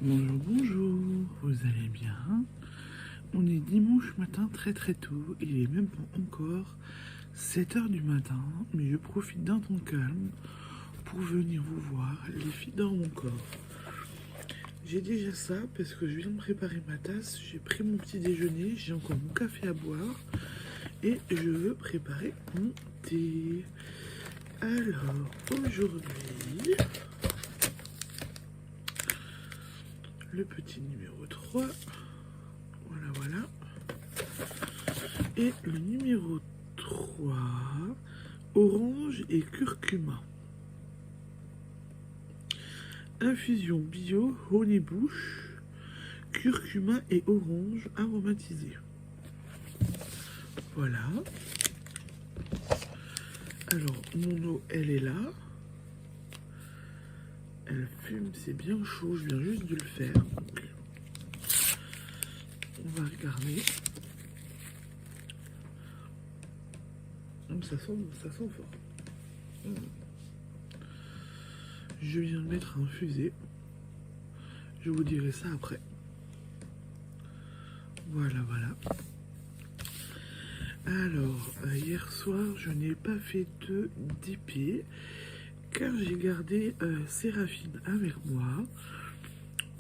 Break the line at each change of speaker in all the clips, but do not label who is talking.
Bonjour, bonjour, vous allez bien? On est dimanche matin très très tôt, il est même pas encore 7 heures du matin, mais je profite d'un temps calme pour venir vous voir, les filles dans mon corps. J'ai déjà ça parce que je viens de préparer ma tasse, j'ai pris mon petit déjeuner, j'ai encore mon café à boire et je veux préparer mon thé. Alors aujourd'hui, le petit numéro 3, voilà. Et le numéro 3, orange et curcuma. Infusion bio, honey bush, curcuma et orange aromatisé. Voilà. Alors, mon eau, elle est là. Elle fume, c'est bien chaud, je viens juste de le faire. Donc, on va regarder. Ça sent fort. Je viens de mettre à infuser. Je vous dirai ça après. Voilà. Alors, hier soir, je n'ai pas fait de DP car j'ai gardé Séraphine avec moi.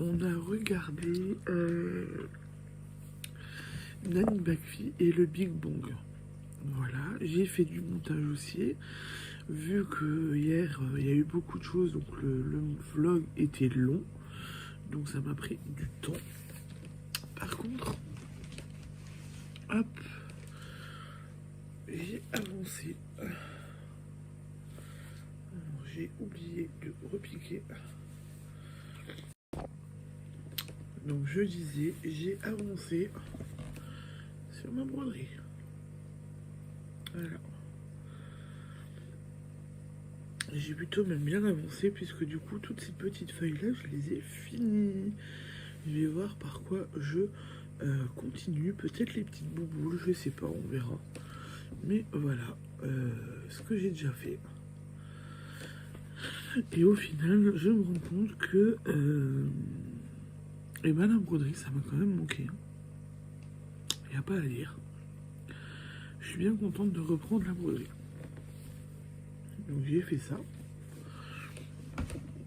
On a regardé Nanny McPhee et le Big Bang. Voilà, j'ai fait du montage aussi. Vu que hier, il y a eu beaucoup de choses, donc le vlog était long. Donc ça m'a pris du temps. Par contre, hop, j'ai avancé. J'ai oublié de repiquer. Donc je disais, j'ai avancé sur ma broderie. Voilà. J'ai plutôt même bien avancé puisque du coup toutes ces petites feuilles là je les ai finies. Je vais voir par quoi je continue. Peut-être les petites bouboules, je sais pas, on verra. Mais voilà ce que j'ai déjà fait. Et au final je me rends compte que et ben la broderie ça m'a quand même manqué. Il n'y a pas à dire. Je suis bien contente de reprendre la broderie. Donc j'ai fait ça.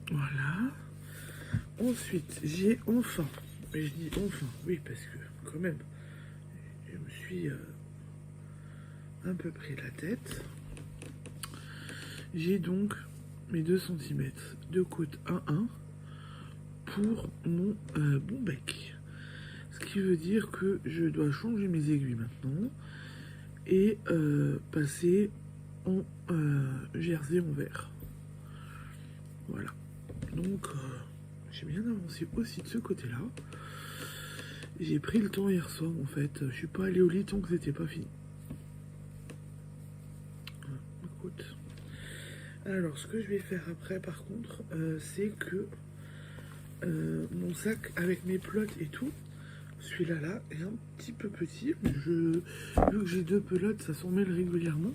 Voilà. Ensuite, j'ai enfin, et je dis enfin, oui, parce que quand même, je me suis un peu pris la tête. J'ai donc mes 2 cm de côte 1,1 pour mon bon bec. Ce qui veut dire que je dois changer mes aiguilles maintenant et passer en jersey en vert. Voilà. Donc, j'ai bien avancé aussi de ce côté-là. J'ai pris le temps hier soir en fait. Je suis pas allée au lit tant que c'était pas fini. Écoute. Alors, ce que je vais faire après, par contre, c'est que mon sac avec mes pelotes et tout, celui-là là est un petit peu petit. Vu que j'ai 2 pelotes, ça s'en mêle régulièrement.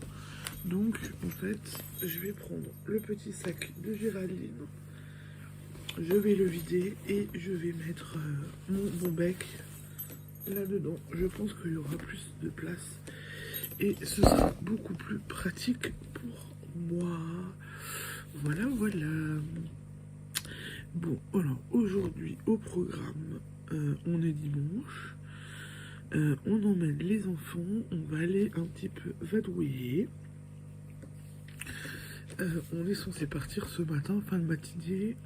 Donc, en fait, je vais prendre le petit sac de Géraldine. Je vais le vider et je vais mettre mon bon bec là-dedans. Je pense qu'il y aura plus de place et ce sera beaucoup plus pratique pour moi. Voilà. Bon, alors aujourd'hui au programme, on est dimanche. On emmène les enfants, on va aller un petit peu vadrouiller. On est censé partir ce matin, fin de matinée,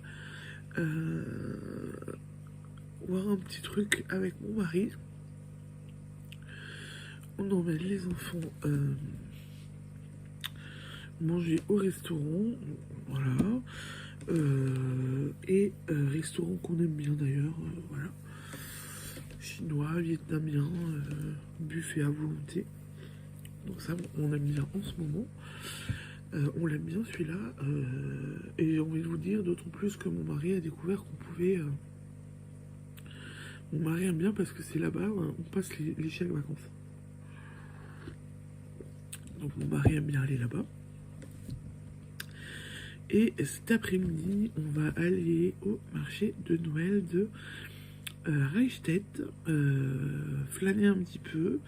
voir un petit truc avec mon mari. On emmène les enfants manger au restaurant, voilà, et restaurant qu'on aime bien d'ailleurs, voilà, chinois, vietnamien, buffet à volonté. Donc ça, on aime bien en ce moment. On l'aime bien celui-là, et j'ai envie de vous dire, d'autant plus que mon mari a découvert qu'on pouvait... mon mari aime bien parce que c'est là-bas, on passe les chèques vacances. Donc mon mari aime bien aller là-bas. Et cet après-midi, on va aller au marché de Noël de Reichstedt, flâner un petit peu.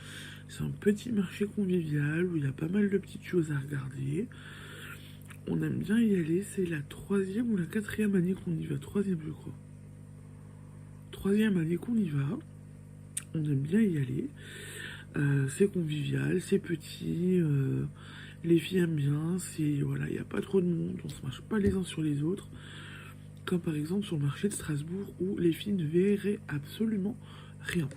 C'est un petit marché convivial où il y a pas mal de petites choses à regarder. On aime bien y aller, c'est la 3e ou la 4e année qu'on y va, 3e je crois. 3e année qu'on y va, on aime bien y aller. C'est convivial, c'est petit, les filles aiment bien, voilà, il n'y a pas trop de monde, on se marche pas les uns sur les autres. Comme par exemple sur le marché de Strasbourg où les filles ne verraient absolument rien.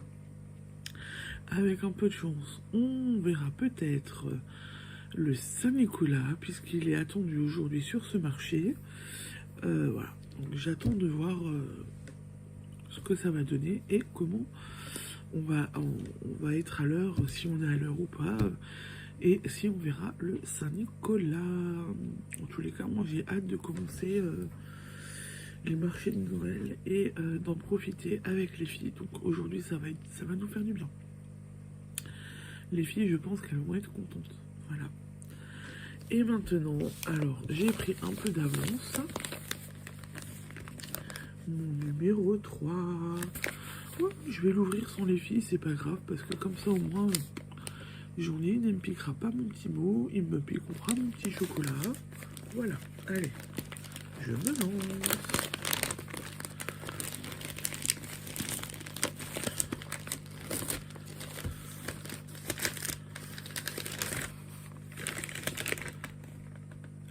Avec un peu de chance, on verra peut-être le Saint-Nicolas puisqu'il est attendu aujourd'hui sur ce marché. Voilà, donc j'attends de voir ce que ça va donner et comment on va être à l'heure, si on est à l'heure ou pas, et si on verra le Saint-Nicolas. En tous les cas, moi j'ai hâte de commencer les marchés de Noël et d'en profiter avec les filles. Donc aujourd'hui ça va nous faire du bien. Les filles, je pense qu'elles vont être contentes. Voilà. Et maintenant, alors j'ai pris un peu d'avance. Mon numéro 3. Ouais, je vais l'ouvrir sans les filles, c'est pas grave, parce que comme ça au moins j'en ai une, elle me piquera pas mon petit mot, il me piquera mon petit chocolat. Voilà, allez, je me lance.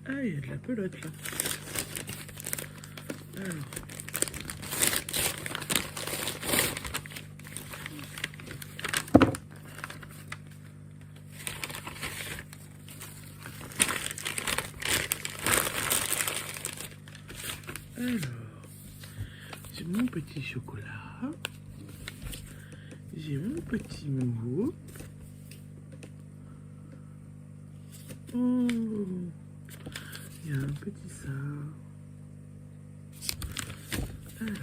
Ah, il y a de la pelote là. Alors. Alors, j'ai mon petit chocolat. J'ai mon petit mot. Oh, il y a un petit ça. Alors.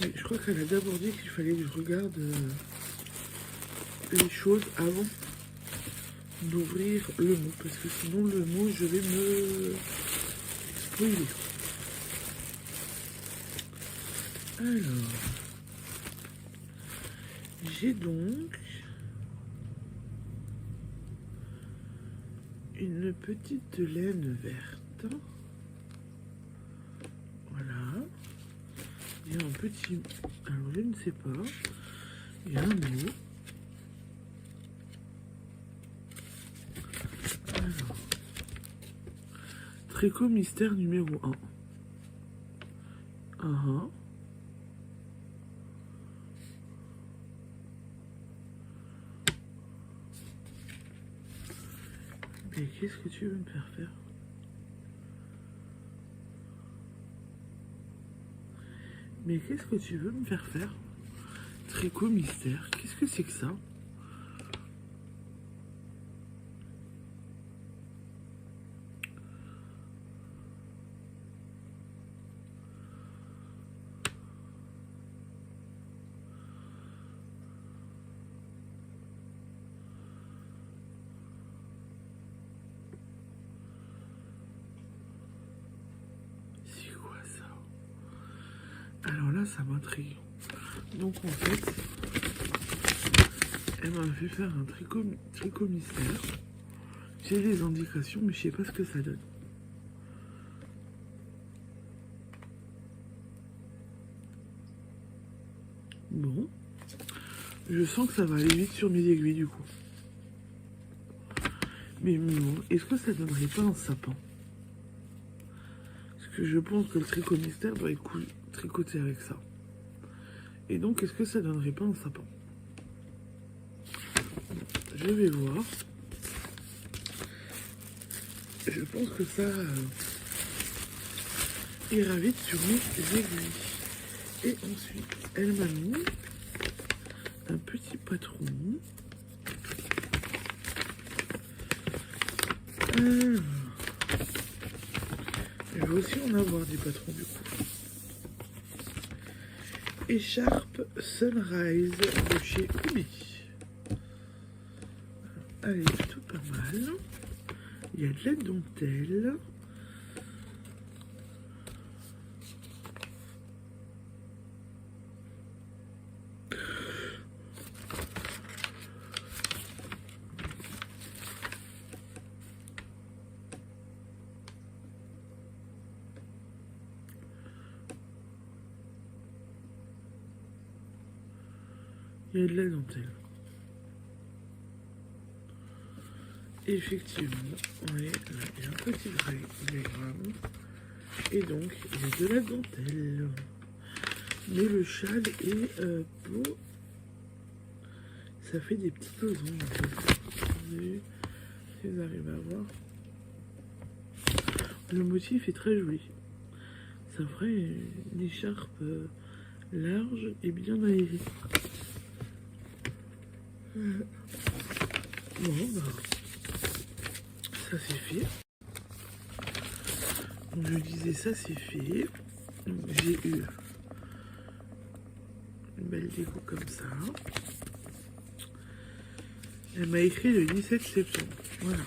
Oui, je crois qu'elle a d'abord dit qu'il fallait que je regarde les choses avant d'ouvrir le mot. Parce que sinon, le mot, je vais me spoiler. Alors. J'ai donc une petite laine verte. Voilà. Il y a un petit... Alors, je ne sais pas. Il y a un mot. Alors. Tricot mystère numéro 1. Mais qu'est-ce que tu veux me faire faire? Mais qu'est-ce que tu veux me faire faire? Tricot mystère, qu'est-ce que c'est que ça? C'est quoi ça? Alors là, ça m'intrigue. Donc en fait, elle m'a fait faire un tricot mystère. J'ai les indications, mais je sais pas ce que ça donne. Bon. Je sens que ça va aller vite sur mes aiguilles du coup. Mais bon, est-ce que ça donnerait pas un sapin? Parce que je pense que le tricot mystère doit être tricoté avec ça. Et donc, est-ce que ça donnerait pas un sapin? Je vais voir. Je pense que ça ira vite sur mes aiguilles. Et ensuite, elle m'a mis un petit patron. Je vais aussi en avoir des patrons du coup. Écharpe Sunrise de chez Umi. elle est plutôt pas mal. Il y a de la dentelle. Il y a de la dentelle. Effectivement, oui, là, il y a un petit diagramme. Et donc, il y a de la dentelle. Mais le châle est beau. Ça fait des petits losanges. Si vous arrivez à voir. Le motif est très joli. Ça ferait une écharpe large et bien aérée. Bon, bah, ça c'est fait. Donc je disais ça c'est fait. J'ai eu une belle déco comme ça. Elle m'a écrit le 17 septembre. Voilà.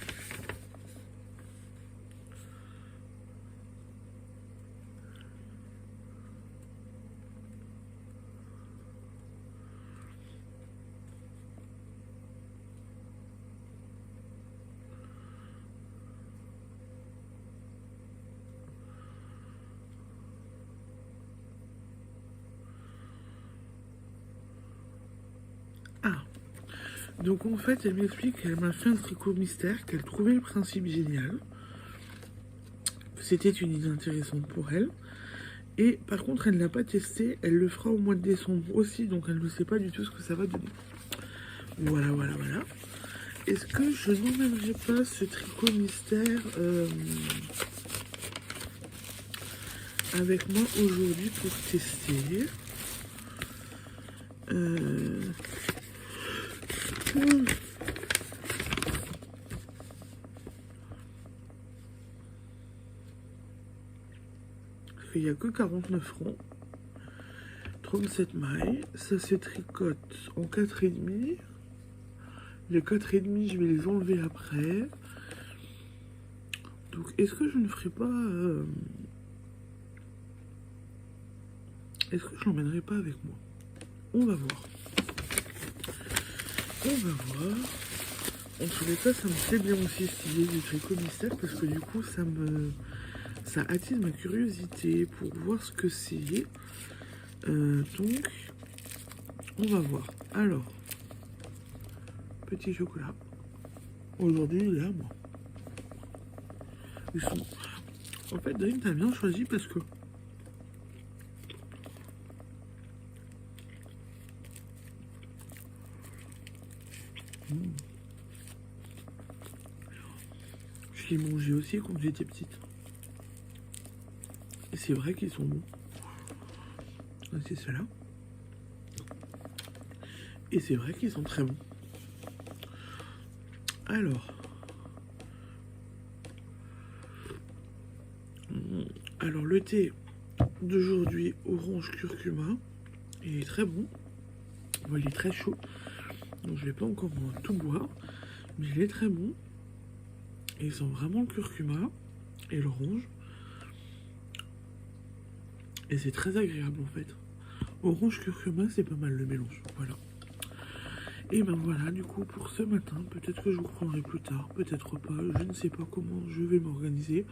Ah, donc en fait, elle m'explique qu'elle m'a fait un tricot mystère, qu'elle trouvait le principe génial. C'était une idée intéressante pour elle. Et par contre, elle ne l'a pas testé. Elle le fera au mois de décembre aussi, donc elle ne sait pas du tout ce que ça va donner. Voilà, voilà, voilà. Est-ce que je n'emmènerai pas ce tricot mystère avec moi aujourd'hui pour tester? Il n'y a que 49 francs, 37 mailles, ça se tricote en 4,5. Les 4,5 je vais les enlever après. Donc est-ce que je ne ferai pas est-ce que je l'emmènerai pas avec moi? On va voir. On va voir. En tous les cas, ça me fait bien aussi stylé du tricot mystère parce que du coup ça attise ma curiosité pour voir ce que c'est. Donc, on va voir. Alors, petit chocolat. Aujourd'hui, il est à moi. Ils sont... En fait, David, t'as bien choisi parce que... Je les mangeais aussi quand j'étais petite. Et c'est vrai qu'ils sont bons. C'est ceux-là. Et c'est vrai qu'ils sont très bons. Alors. Alors le thé d'aujourd'hui, orange curcuma, il est très bon. Bon, il est très chaud. Donc je vais pas encore tout boire. Mais il est très bon. Et il sent vraiment le curcuma et l'orange. Et c'est très agréable en fait. Orange curcuma, c'est pas mal le mélange. Voilà. Et ben voilà, du coup, pour ce matin, peut-être que je vous reprendrai plus tard, peut-être pas. Je ne sais pas comment je vais m'organiser.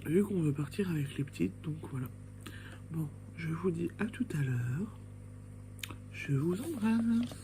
Vu qu'on veut partir avec les petites, donc voilà. Bon, je vous dis à tout à l'heure. Je vous embrasse.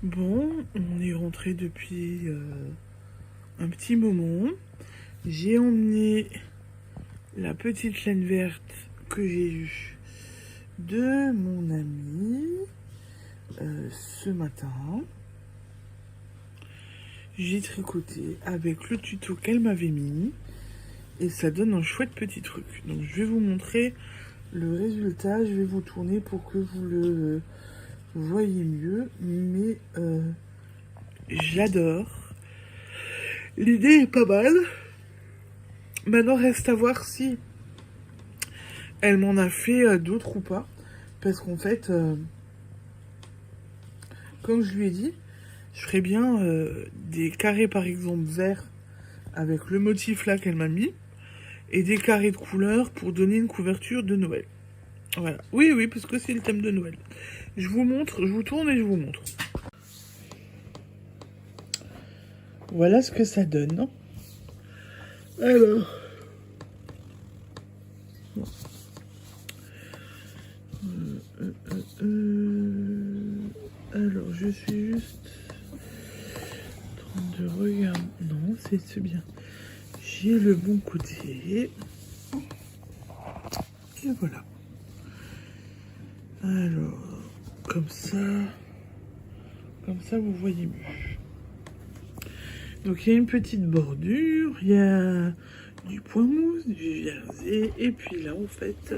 Bon, on est rentré depuis un petit moment. J'ai emmené la petite laine verte que j'ai eue de mon ami ce matin. J'ai tricoté avec le tuto qu'elle m'avait mis et ça donne un chouette petit truc. Donc je vais vous montrer le résultat. Je vais vous tourner pour que vous le voyez mieux. Mais j'adore. L'idée est pas mal. Maintenant reste à voir si elle m'en a fait d'autres ou pas. Parce qu'en fait, comme je lui ai dit, je ferais bien des carrés par exemple verts avec le motif là qu'elle m'a mis. Et des carrés de couleurs pour donner une couverture de Noël. Voilà. Oui, oui, parce que c'est le thème de Noël. Je vous montre, je vous tourne et je vous montre. Voilà ce que ça donne. Alors. Alors, je suis juste en train de regarder. Non, c'est bien. J'ai le bon côté. Et voilà. Alors, comme ça vous voyez mieux. Donc il y a une petite bordure, il y a du point mousse, du jersey, et puis là en fait,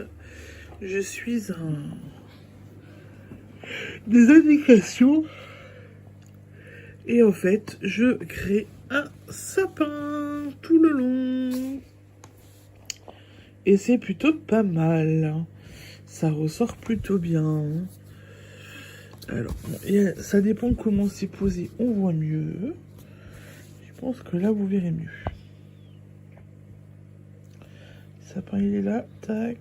je suis des indications, et en fait, je crée un sapin tout le long. Et c'est plutôt pas mal. Ça ressort plutôt bien. Alors, ça dépend comment c'est posé. On voit mieux. Je pense que là, vous verrez mieux. Le sapin, il est là. Tac.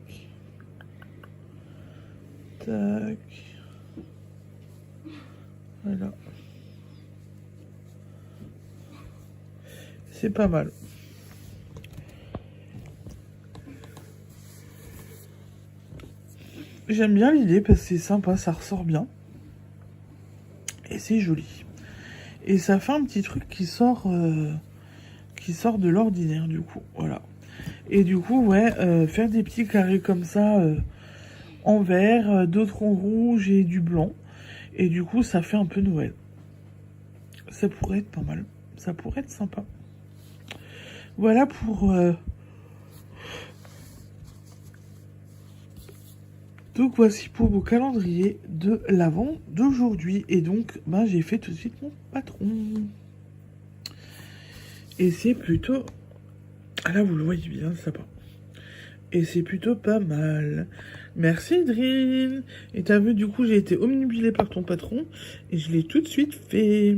Tac. Voilà. C'est pas mal. J'aime bien l'idée parce que c'est sympa, ça ressort bien. Et c'est joli. Et ça fait un petit truc qui sort de l'ordinaire du coup. Voilà. Et du coup, ouais, faire des petits carrés comme ça en vert, d'autres en rouge et du blanc. Et du coup, ça fait un peu Noël. Ça pourrait être pas mal. Ça pourrait être sympa. Voilà pour... Donc voici pour vos calendriers de l'Avent d'aujourd'hui. Et donc, ben, j'ai fait tout de suite mon patron. Et c'est plutôt... Ah là, vous le voyez bien, sympa. Et c'est plutôt pas mal. Merci, Drine. Et t'as vu, du coup, j'ai été omnibulée par ton patron. Et je l'ai tout de suite fait.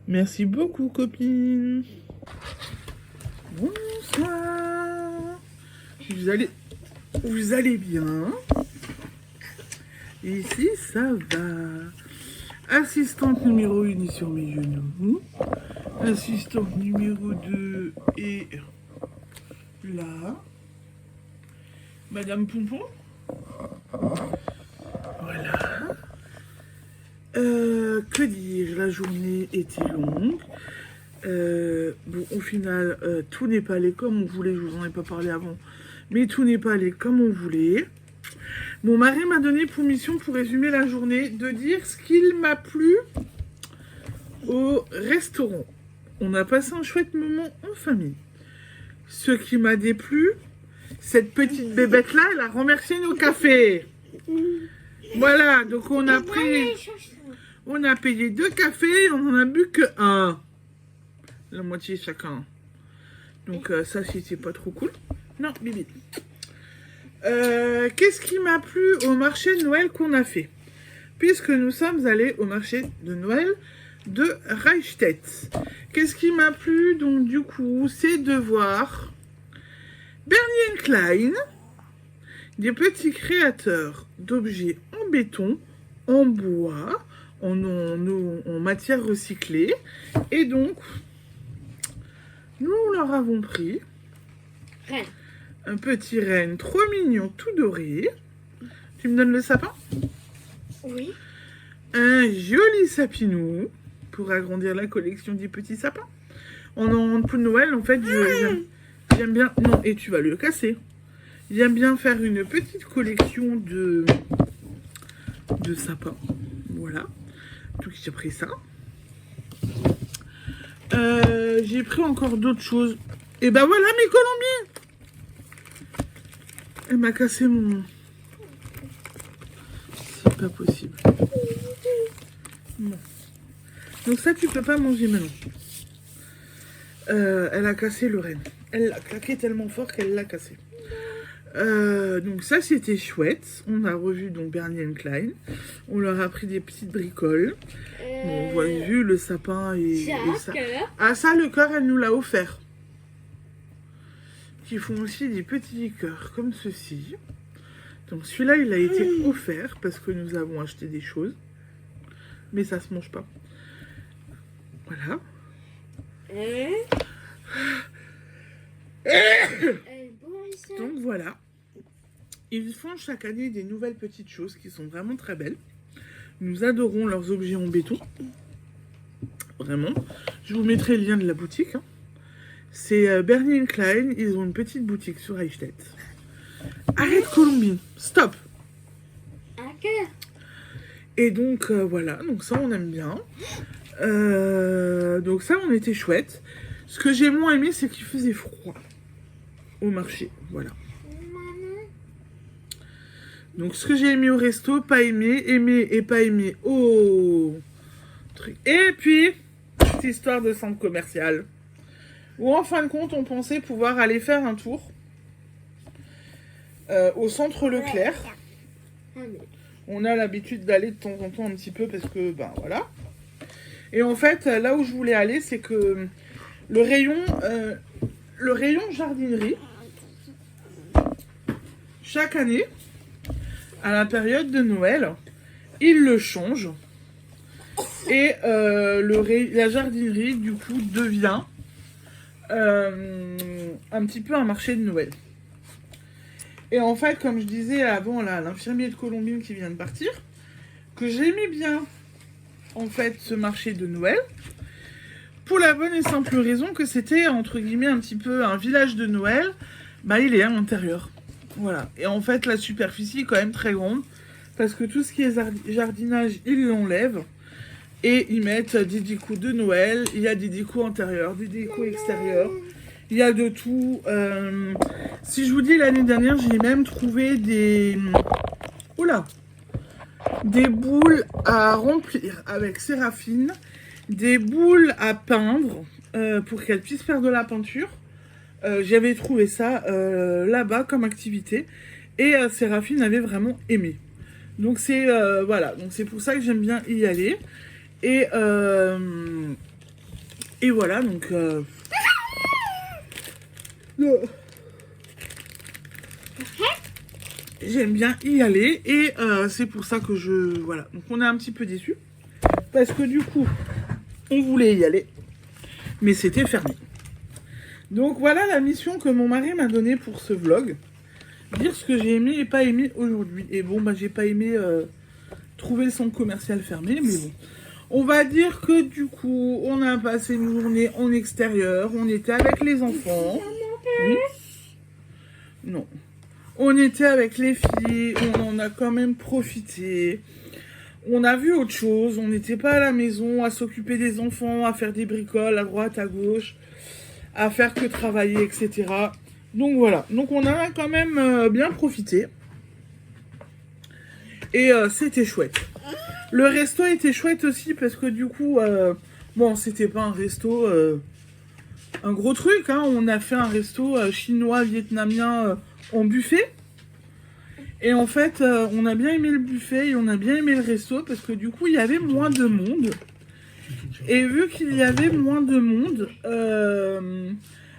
Merci beaucoup, copine. Bonsoir. Vous allez bien? Ici, ça va. Assistante numéro 1 est sur mes genoux. Assistante numéro 2 est là. Madame Pompon. Voilà. Que dire, la journée était longue. Bon, au final, tout n'est pas allé comme on voulait. Je vous en ai pas parlé avant. Mais tout n'est pas allé comme on voulait. Mon mari m'a donné pour mission, pour résumer la journée, de dire ce qu'il m'a plu au restaurant. On a passé un chouette moment en famille. Ce qui m'a déplu, cette petite bébête-là, elle a remercié nos cafés. Voilà, donc on a payé 2 cafés et on en a bu que 1. La moitié chacun. Donc ça, c'était pas trop cool. Non, Bibi. Qu'est-ce qui m'a plu au marché de Noël qu'on a fait? Puisque nous sommes allés au marché de Noël de Reichstett. Qu'est-ce qui m'a plu? Donc du coup, c'est de voir Bernie Klein, des petits créateurs d'objets en béton, en bois, en matière recyclée. Et donc, nous leur avons pris un petit renne trop mignon, tout doré. Tu me donnes le sapin?
Oui.
Un joli sapinou pour agrandir la collection des petits sapins. en ampoule de Noël, en fait, j'aime bien... Non, et tu vas le casser. J'aime bien faire une petite collection de sapins. Voilà. Donc j'ai pris ça. J'ai pris encore d'autres choses. Et ben voilà mes colombiers. Elle m'a cassé mon... C'est pas possible. Bon. Donc ça tu peux pas manger maintenant. Elle a cassé le renne. Elle l'a claqué tellement fort qu'elle l'a cassé. Donc ça c'était chouette. On a revu donc Bernie Klein. On leur a pris des petites bricoles. Bon, vous avez vu le sapin et ça. Ah ça le cœur elle nous l'a offert. Qui font aussi des petits cœurs comme ceci. Donc celui-là il a été offert parce que nous avons acheté des choses. Mais ça se mange pas. Voilà. Donc voilà. Ils font chaque année des nouvelles petites choses qui sont vraiment très belles. Nous adorons leurs objets en béton. Vraiment. Je vous mettrai le lien de la boutique. C'est Bernie Klein. Ils ont une petite boutique sur Eichstätt. Arrête Colombine. Stop. Et donc voilà. Donc ça on aime bien. Donc ça on était chouette. Ce que j'ai moins aimé c'est qu'il faisait froid au marché. Voilà. Donc ce que j'ai aimé au resto, pas aimé, aimé et pas aimé au truc. Et puis, cette histoire de centre commercial. Où en fin de compte, on pensait pouvoir aller faire un tour au centre Leclerc. On a l'habitude d'aller de temps en temps un petit peu parce que, ben voilà. Et en fait, là où je voulais aller, c'est que le rayon jardinerie, chaque année, à la période de Noël, il le change. Et la jardinerie, du coup, devient un petit peu un marché de Noël. Et en fait, comme je disais avant, là, l'infirmier de Colombine qui vient de partir, que j'aimais bien, en fait, ce marché de Noël, pour la bonne et simple raison que c'était, entre guillemets, un petit peu un village de Noël, bah, il est à l'intérieur. Voilà. Et en fait, la superficie est quand même très grande. Parce que tout ce qui est jardinage, ils l'enlèvent. Et ils mettent des décos de Noël. Il y a des décos intérieurs, des décos extérieurs. Il y a de tout. Si je vous dis, l'année dernière, j'ai même trouvé des... Oula! Des boules à remplir avec Séraphine. Des boules à peindre pour qu'elle puisse faire de la peinture. J'avais trouvé ça là-bas comme activité et Séraphine avait vraiment aimé. Donc c'est voilà, donc c'est pour ça que j'aime bien y aller et voilà donc j'aime bien y aller et c'est pour ça que voilà, donc on est un petit peu déçus parce que du coup on voulait y aller mais c'était fermé. Donc voilà la mission que mon mari m'a donnée pour ce vlog. Dire ce que j'ai aimé et pas aimé aujourd'hui. Et bon, bah j'ai pas aimé trouver le centre commercial fermé, mais bon. On va dire que du coup, on a passé une journée en extérieur. On était avec les enfants. Oui. Non. On était avec les filles. On en a quand même profité. On a vu autre chose. On n'était pas à la maison à s'occuper des enfants, à faire des bricoles à droite, à gauche, à faire que travailler, etc. Donc voilà, donc on en a quand même bien profité. Et c'était chouette. Le resto était chouette aussi parce que du coup, bon, c'était pas un resto, un gros truc, hein. On a fait un resto chinois, vietnamien en buffet. Et en fait, on a bien aimé le buffet et on a bien aimé le resto parce que du coup, il y avait moins de monde. Et vu qu'il y avait moins de monde,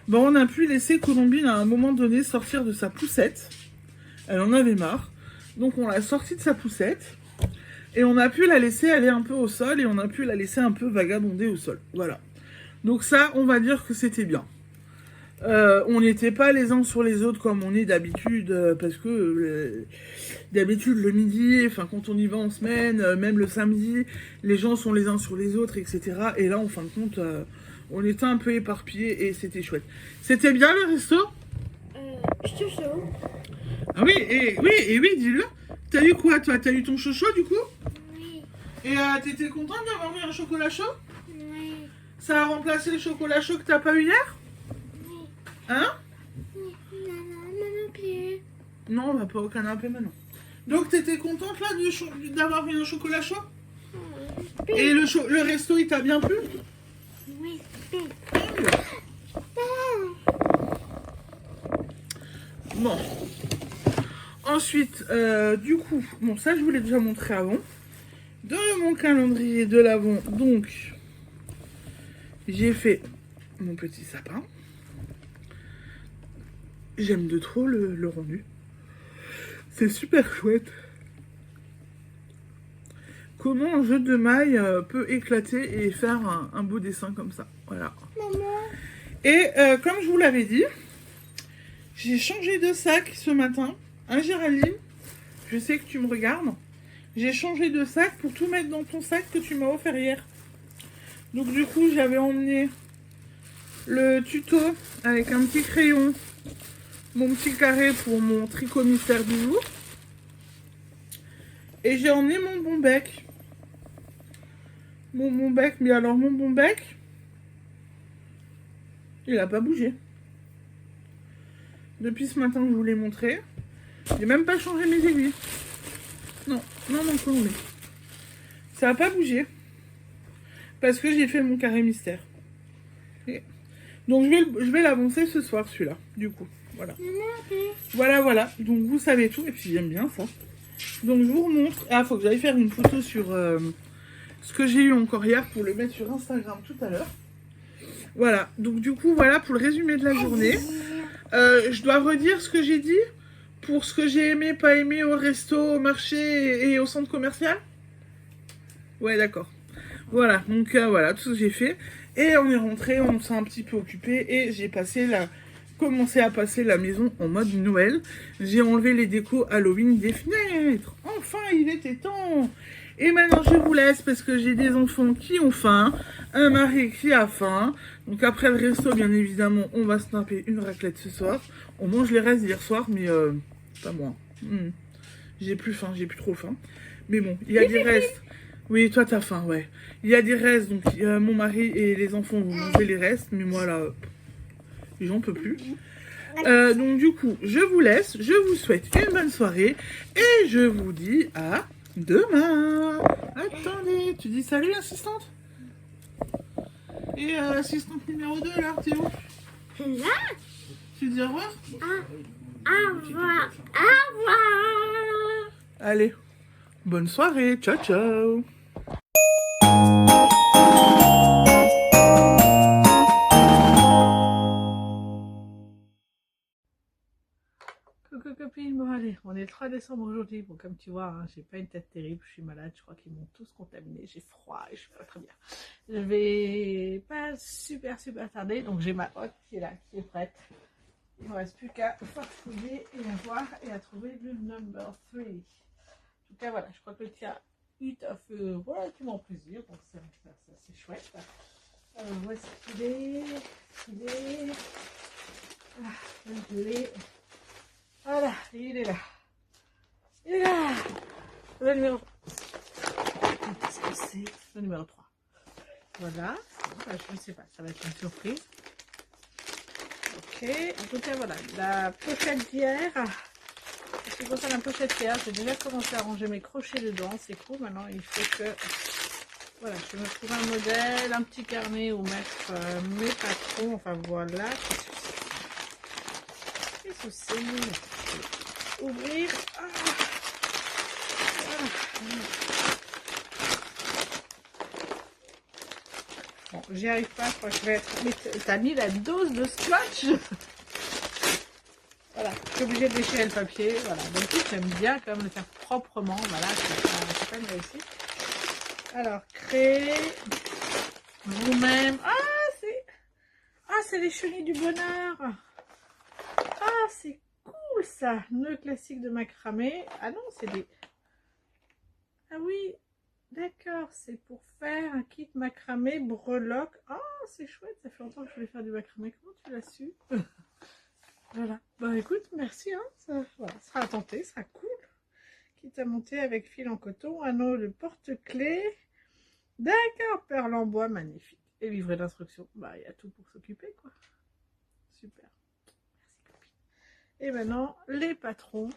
ben on a pu laisser Colombine à un moment donné sortir de sa poussette. Elle en avait marre. Donc on l'a sortie de sa poussette. Et on a pu la laisser aller un peu au sol. Et on a pu la laisser un peu vagabonder au sol. Voilà. Donc ça, on va dire que c'était bien. On n'était pas les uns sur les autres comme on est d'habitude. Parce que d'habitude le midi, enfin quand on y va en semaine, même le samedi, les gens sont les uns sur les autres, etc. Et là, en fin de compte... On était un peu éparpillés et c'était chouette. C'était bien le resto?
Chocho.
Ah oui, oui, dis-le. T'as eu quoi, toi? T'as eu ton chocho, du coup?
Oui.
Et t'étais contente d'avoir eu un chocolat chaud?
Oui.
Ça a remplacé le chocolat chaud que t'as pas eu hier?
Oui.
Hein?
Oui. Maman, pied.
Non, on va pas au canapé maintenant. Donc t'étais contente là d'avoir eu un chocolat chaud? Et le resto, il t'a bien plu?
Oui.
Bon. Ensuite, du coup, bon, ça je vous l'ai déjà montré avant. Dans mon calendrier de l'Avent, donc, j'ai fait mon petit sapin. J'aime de trop le rendu. C'est super chouette. Comment un jeu de maille peut éclater et faire un beau dessin comme ça. Voilà.
Maman.
Et comme je vous l'avais dit, j'ai changé de sac ce matin. Hein, Géraldine? Je sais que tu me regardes. J'ai changé de sac pour tout mettre dans ton sac que tu m'as offert hier. Donc du coup, j'avais emmené le tuto avec un petit crayon, mon petit carré pour mon tricot mystère du jour. Et j'ai emmené mon bon bec. Mon bon bec, mais alors mon bon bec, il a pas bougé. Depuis ce matin que je vous l'ai montré, j'ai même pas changé mes aiguilles. Non, mais ça a pas bougé. Parce que j'ai fait mon carré mystère. Et donc je vais l'avancer ce soir celui-là, du coup. Voilà. Voilà. Donc vous savez tout. Et puis j'aime bien ça. Donc je vous remontre. Ah, faut que j'aille faire une photo sur ce que j'ai eu encore hier pour le mettre sur Instagram tout à l'heure. Voilà. Donc du coup, voilà pour le résumé de la journée. Je dois redire ce que j'ai dit pour ce que j'ai aimé, pas aimé au resto, au marché et au centre commercial. Ouais, d'accord. Voilà, donc voilà, tout ce que j'ai fait. Et on est rentré, on s'est un petit peu occupé et j'ai commencé à passer la maison en mode Noël. J'ai enlevé les décos Halloween des fenêtres. Enfin, il était temps. Et maintenant, je vous laisse parce que j'ai des enfants qui ont faim, un mari qui a faim. Donc après le resto, bien évidemment, on va se taper une raclette ce soir. On mange les restes d'hier soir, mais pas moi. J'ai plus faim, j'ai plus trop faim. Mais bon, il y a des restes. Oui, toi t'as faim, ouais. Il y a des restes, donc mon mari et les enfants vont manger les restes, mais moi là, j'en peux plus. Donc du coup, je vous laisse, je vous souhaite une bonne soirée et je vous dis à demain. Attendez, tu dis salut assistante? Et assistante numéro 2 là, t'es où?
Là.
Tu dis au revoir?
Au revoir. Au revoir.
Allez, bonne soirée, ciao ciao.
Coucou copine, bon allez, on est le 3 décembre aujourd'hui, bon comme tu vois, hein, j'ai pas une tête terrible, je suis malade, je crois qu'ils m'ont tous contaminé, j'ai froid et je suis pas très bien. Je vais pas super tarder, donc j'ai ma hotte qui est là, qui est prête. Il me reste plus qu'à farfouiller et à voir et à trouver le number 3. En tout cas voilà, je crois que le tien, il t'a fait relativement plaisir, donc ça c'est chouette. Où est-ce qu'il est? Ah, je l'ai. Voilà, il est là. Il est là. Le numéro... Qu'est-ce que c'est? Le numéro 3. Voilà. Je ne sais pas, ça va être une surprise. Ok. En tout cas, voilà. La pochette d'hier. En ce qui concerne la pochette d'hier, j'ai déjà commencé à ranger mes crochets dedans. C'est cool. Maintenant, il faut que... Voilà, je vais me trouver un modèle, un petit carnet où mettre mes patrons. Enfin, voilà. Qu'est-ce que c'est? Ouvrir. Ah. Voilà. Bon, j'y arrive pas, je crois que je vais être... Mais t'as mis la dose de scotch. Voilà, je suis obligée de déchirer le papier. Voilà, donc j'aime bien quand même le faire proprement. Voilà, c'est pas une réussite. Alors, créer vous-même. Ah, c'est les chenilles du bonheur. Ah, c'est cool ça. Nœud classique de macramé. Ah non, c'est des... Ah oui. D'accord, c'est pour faire un kit macramé breloque. Oh, c'est chouette, ça fait longtemps que je voulais faire du macramé. Comment tu l'as su? Voilà. Bah écoute, merci. Hein. Ça, voilà, ça sera à tenter, ça sera cool. Kit à monter avec fil en coton, anneau de porte-clés. D'accord, perle en bois, magnifique. Et livret d'instruction. Bah, il y a tout pour s'occuper, quoi. Super. Merci, copine. Et maintenant, les patrons.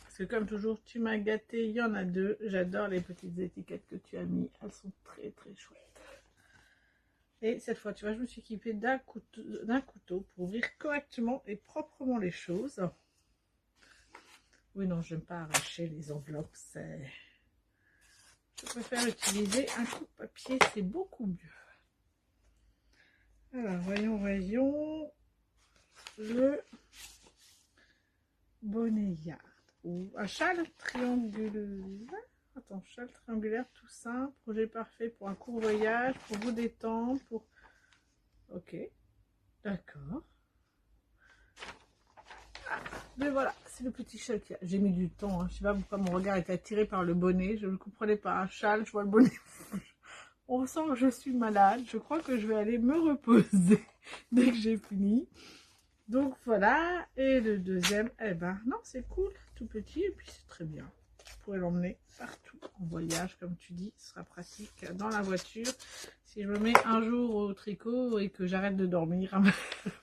Parce que comme toujours, tu m'as gâté, il y en a 2. J'adore les petites étiquettes que tu as mis. Elles sont très très chouettes. Et cette fois, tu vois, je me suis équipée d'un couteau pour ouvrir correctement et proprement les choses. Oui, non, je n'aime pas arracher les enveloppes. Je préfère utiliser un coupe-papier, c'est beaucoup mieux. Alors, voyons. Le bonnet yard. Ou un châle triangulaire. Attends, châle triangulaire tout simple. Projet parfait pour un court voyage, pour vous détendre, pour... Ok, d'accord. Mais voilà, c'est le petit châle qu'il y a. J'ai mis du temps, hein. Je sais pas pourquoi mon regard est attiré par le bonnet. Je ne comprenais pas. Un châle, je vois le bonnet. On sent que je suis malade. Je crois que je vais aller me reposer dès que j'ai fini. Donc voilà. Et le deuxième, eh ben non, c'est cool. Tout petit et puis c'est très bien. Je pourrais l'emmener partout en voyage, comme tu dis. Ce sera pratique dans la voiture. Si je me mets un jour au tricot et que j'arrête de dormir,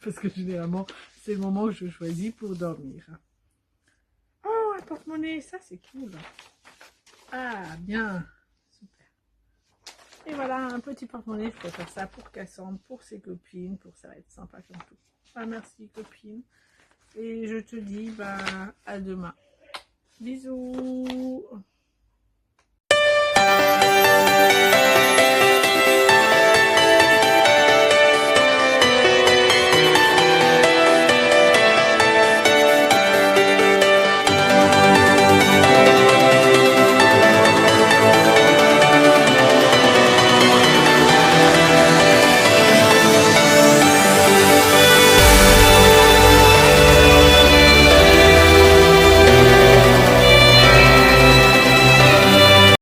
parce que généralement, c'est le moment que je choisis pour dormir. Oh, un porte-monnaie, ça c'est cool. Ah, bien. Super. Et voilà, un petit porte-monnaie, je peux faire ça pour Cassandre, pour ses copines, pour ça va être sympa comme tout. Ah, merci copine. Et je te dis, bah, à demain. Bisous.